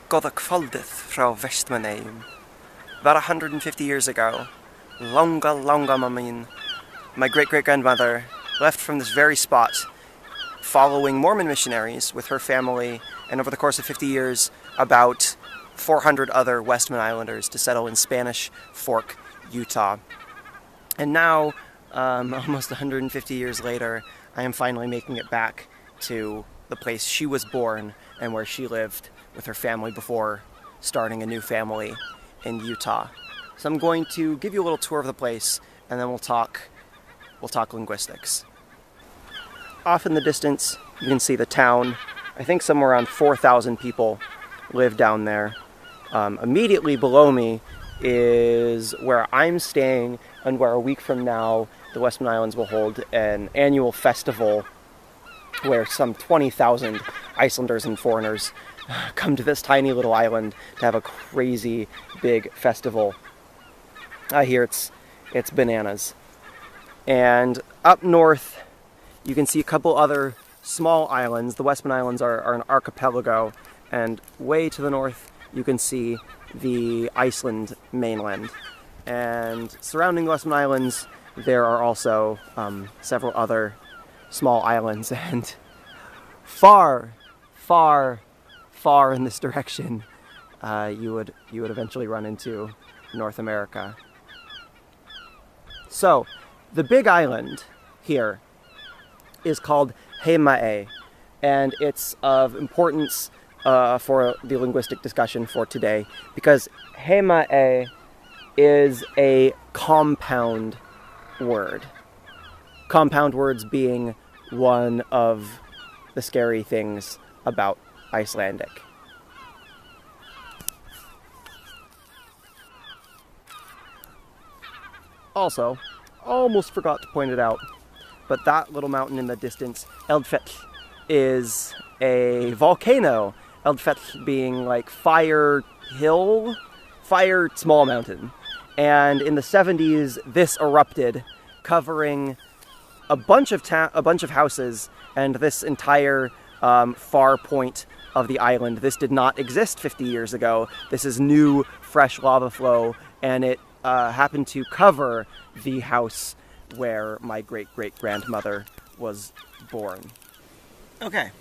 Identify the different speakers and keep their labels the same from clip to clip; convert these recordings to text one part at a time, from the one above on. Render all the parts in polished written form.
Speaker 1: Godda kvöldið frá Vestmannaeyjum. About 150 years ago, langa mamma, my great-great-grandmother, left from this very spot following Mormon missionaries with her family, and over the course of 50 years, about 400 other Westman Islanders to settle in Spanish Fork, Utah. And now, almost 150 years later, I am finally making it back to the place she was born and where she lived with her family before starting a new family in Utah. So I'm going to give you a little tour of the place, and then we'll talk linguistics. Off in the distance, you can see the town. I think somewhere around 4,000 people live down there. Immediately below me is where I'm staying, and where a week from now the Westman Islands will hold an annual festival where some 20,000 Icelanders and foreigners come to this tiny little island to have a crazy big festival. I hear it's bananas. And up north, you can see a couple other small islands. The Westman Islands are an archipelago, and way to the north, you can see the Iceland mainland. And surrounding the Westman Islands, there are also several other small islands, and far in this direction, you would eventually run into North America. So, the big island here is called Heimaey, and it's of importance for the linguistic discussion for today, because Heimaey is a compound word. Compound words being one of the scary things about Icelandic. Also, almost forgot to point it out, but that little mountain in the distance, Eldfell, is a volcano. Eldfell being like fire hill, fire small mountain. And in the 70s, this erupted, covering a bunch of houses and this entire far point of the island. This did not exist 50 years ago. This is new, fresh lava flow, and it happened to cover the house where my great-great-grandmother was born. Okay,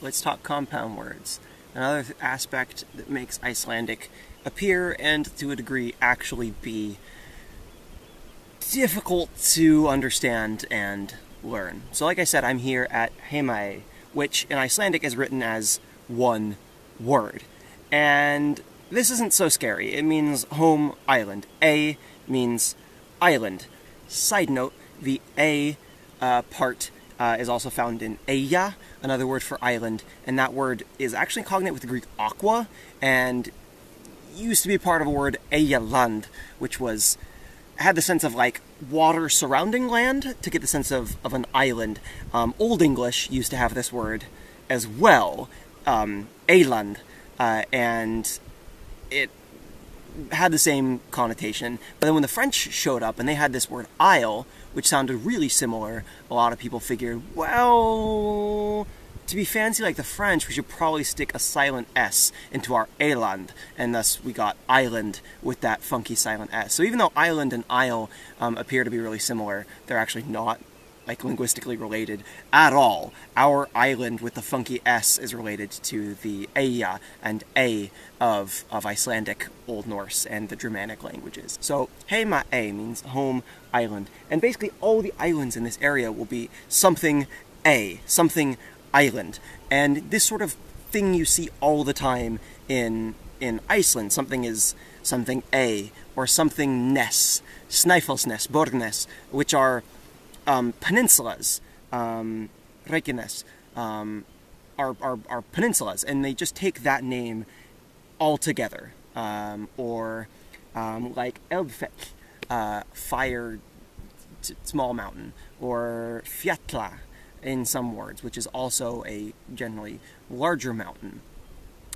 Speaker 1: let's talk compound words. Another aspect that makes Icelandic appear, and to a degree actually be, difficult to understand and learn. So like I said, I'm here at Heimaey, which in Icelandic is written as one word. And this isn't so scary. It means home island. A means island. Side note, the A part is also found in Eyja, another word for island, and that word is actually cognate with the Greek aqua, and used to be part of a word Eyjaland, which had the sense of like water surrounding land, to get the sense of an island. Old English used to have this word as well, Eyland, and it had the same connotation. But then when the French showed up and they had this word isle, which sounded really similar, a lot of people figured, well, to be fancy like the French, we should probably stick a silent S into our Eyland, and thus we got island with that funky silent S. So even though island and isle appear to be really similar, they're actually not like linguistically related at all. Our island with the funky S is related to the Eyja and A of Icelandic, Old Norse, and the Germanic languages. So Heimaey means home island, and basically all the islands in this area will be something A, something island. And this sort of thing you see all the time in Iceland. Something is something A, or something Ness, Snæfellsnes, Bornes, which are peninsulas. Reykjanes are peninsulas, and they just take that name all together. Or like Eldfell, fire, small mountain, or Fjalla in some words, which is also a generally larger mountain.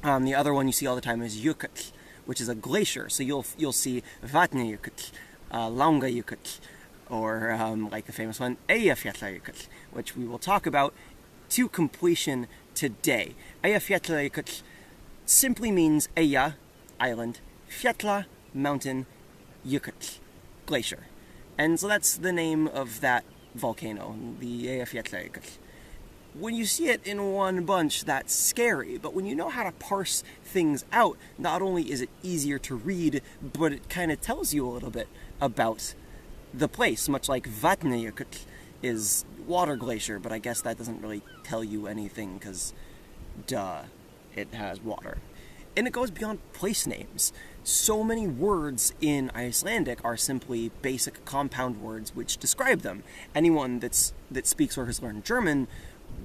Speaker 1: The other one you see all the time is Jökull, which is a glacier. So you'll see Vatnajökull, Langajökull, or like the famous one, Eyjafjallajökull, which we will talk about to completion today. Eyjafjallajökull simply means Eyja, island, Fjalla, mountain, Jökull, glacier. And so that's the name of that volcano, the Eyjafjallajökull. When you see it in one bunch, that's scary, but when you know how to parse things out, not only is it easier to read, but it kind of tells you a little bit about the place, much like Vatnajökull is water glacier, but I guess that doesn't really tell you anything, because, duh, it has water. And it goes beyond place names. So many words in Icelandic are simply basic compound words which describe them. Anyone that speaks or has learned German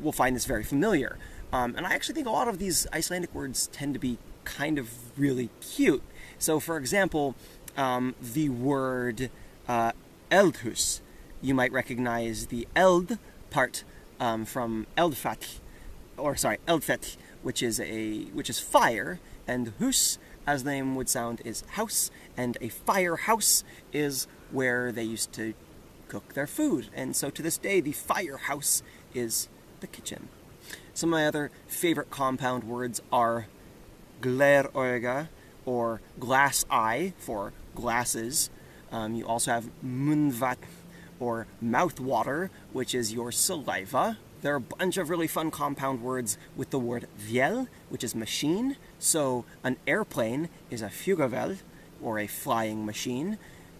Speaker 1: will find this very familiar. And I actually think a lot of these Icelandic words tend to be kind of really cute. So, for example, the word eldhus. You might recognize the eld part from eldfell, which is fire, and hus, as the name would sound, is house, and a firehouse is where they used to cook their food. And so to this day, the firehouse is the kitchen. Some of my other favorite compound words are glerauga, or glass eye, for glasses. You also have munvat, or mouth water, which is your saliva. There are a bunch of really fun compound words with the word vél, which is machine. So an airplane is a flugvél, or a flying machine.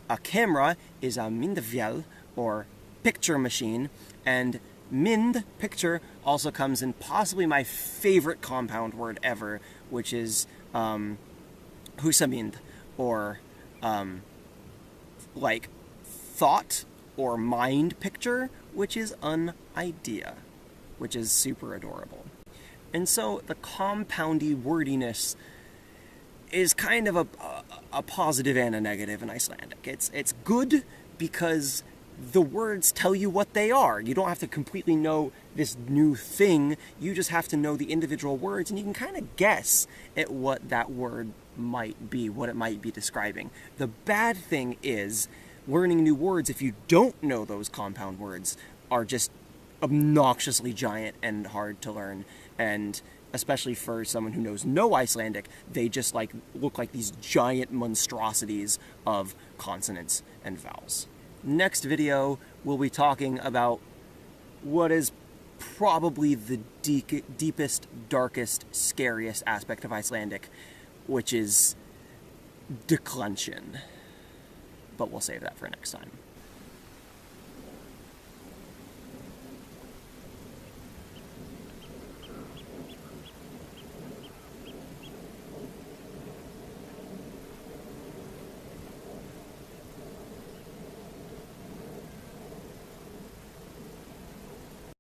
Speaker 1: A camera is a myndvél, or picture machine. And mynd, picture, also comes in possibly my favorite compound word ever, which is húsamynd, or like thought or mind picture, which is an idea, which is super adorable. And so the compoundy wordiness is kind of a positive and a negative in Icelandic. It's good because the words tell you what they are. You don't have to completely know this new thing. You just have to know the individual words, and you can kind of guess at what that word might be, what it might be describing. The bad thing is learning new words, if you don't know those compound words, are just obnoxiously giant and hard to learn. And especially for someone who knows no Icelandic, they just look like these giant monstrosities of consonants and vowels. Next video, we'll be talking about what is probably the deepest, darkest, scariest aspect of Icelandic, which is declension. But we'll save that for next time.